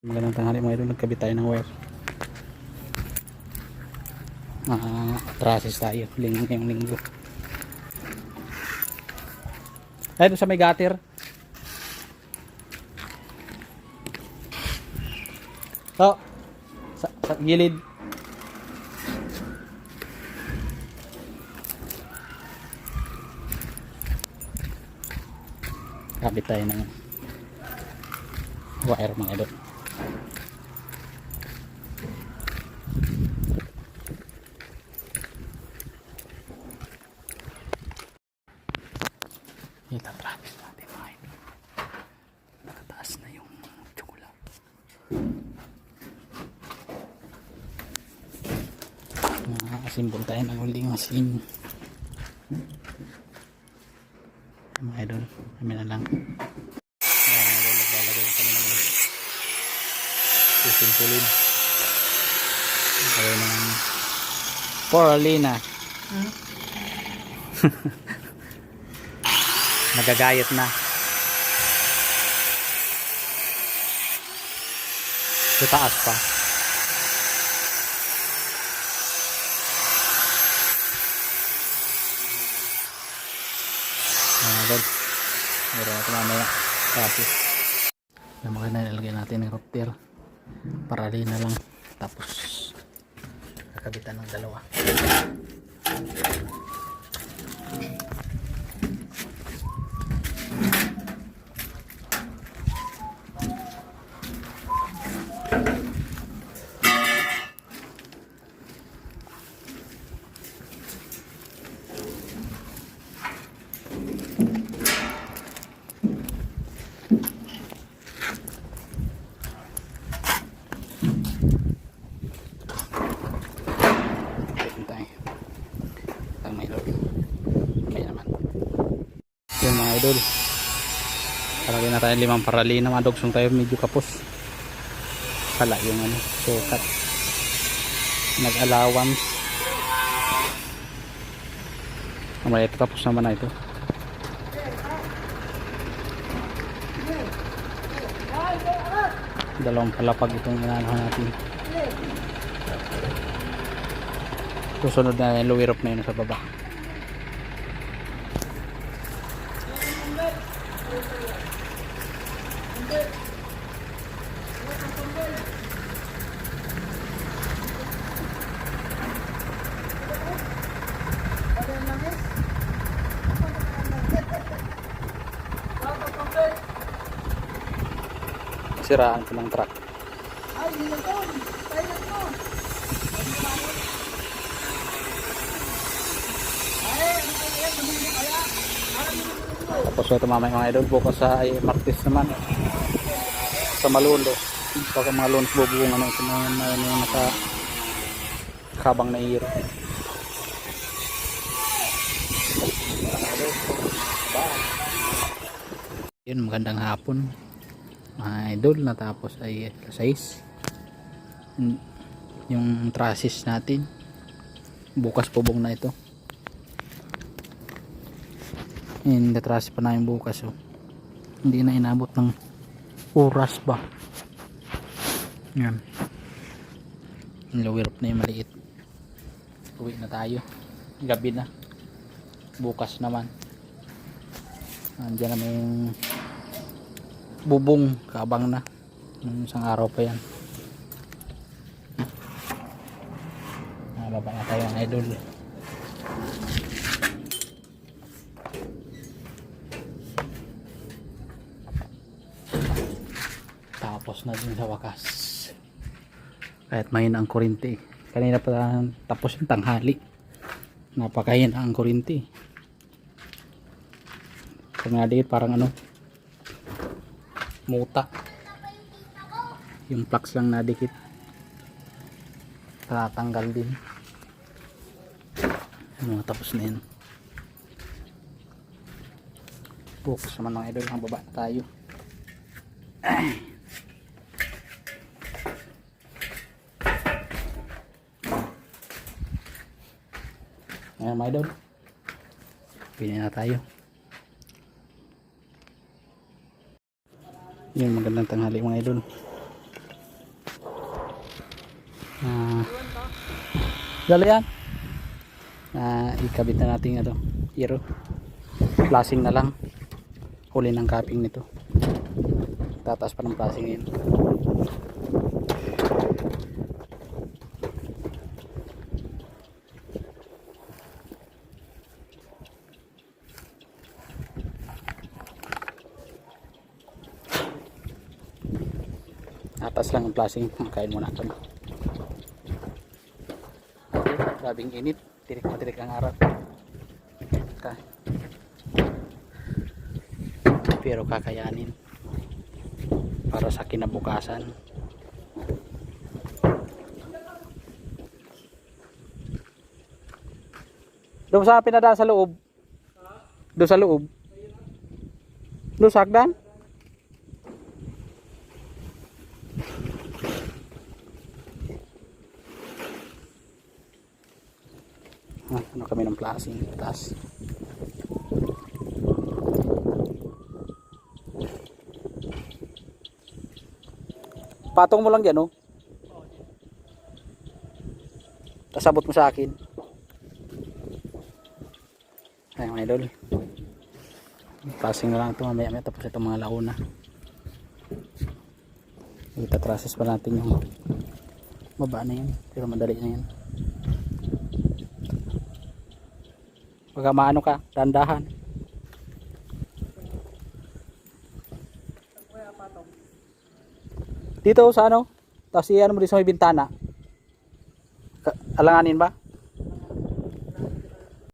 Magandang tanghali mga idol, nagkabit tayo ng wire. Traces tayo ngayong linggo. Ay, doon sa may gutter. Oh, sa gilid. Kabit tayo ng wire mga idol. Ito trapis natin mga idol. Nakataas na yung tsukulat. Makakasimbol tayo ng huling machine. Mga idol, kami na lang. Mga idol, naglalagay na kami ng susunsulin. Kaya ng Poralina. Nagagayat na. Sa taas pa. Agad. Meron natin mamaya. Kasi yung mga nilagay natin ng router. Paralina lang. Tapos kakabitan ng dalawa. Yun mga idol, palagay na tayo 5 paralina, madugsong tayo, medyo kapos pala yung sukat, nag-allowance mamaya ito, tapos naman na ito. Dalawang palapag itong inaanahan natin. Susunod na yung lower up na yun sa baba. Siraan ko ng truck. Tapos ito mamaya mga idol, bukas sa Martes naman sa Malundo. Baka mga Lunes bubungan ng mga nakakabang na iro. Yun, magandang hapon mga idol. Natapos ay alas 6 yung traces natin. Bukas bubong na ito. Traces pa namin bukas, oh. Hindi na inabot ng oras ba. Yan, lower up na yung maliit. Uwi na tayo, gabi na. Bukas naman andyan naman yung bubong, kabang na. Isang araw pa yan. Baba na tayo mga idol. Tapos na din sa wakas, kahit mahina ang kuryente. Kanina pa tapos yung tanghali, napakahina ang kuryente. Kaya nga parang muta yung plugs lang nadikit, tatanggal din. Tapos na yun. Bukas naman mga idol, ang baba na tayo. Ayan mga idol, pili na tayo. Yun, magandang tanghali mga idol. Ah, dala yan. Ikabit na natin ito. Hero. Flashing na lang. Huli ng capping nito. Tataas pa ng flashing ngayon. Atas lang ang flashing. Kain muna kami. Grabing init. Tirik na tirik ang araw. Pero kakayanin para sa kinabukasan. Doon sa pinadaan sa loob. Doon sa loob. Doon sa hagdan. Ano kami ng flashing taas. Patong mo lang dyan, oh. Tapos sabot mo sa akin. Ay, mga idol. Flashing na lang ito mamaya tapos itong mga launa. Itatraces pa natin yung baba na yan. Pero madali na yan. Pagka maano ka, dandahan. Dito sa ano? Tapos iyan mo dito sa may bintana. Alanganin ba?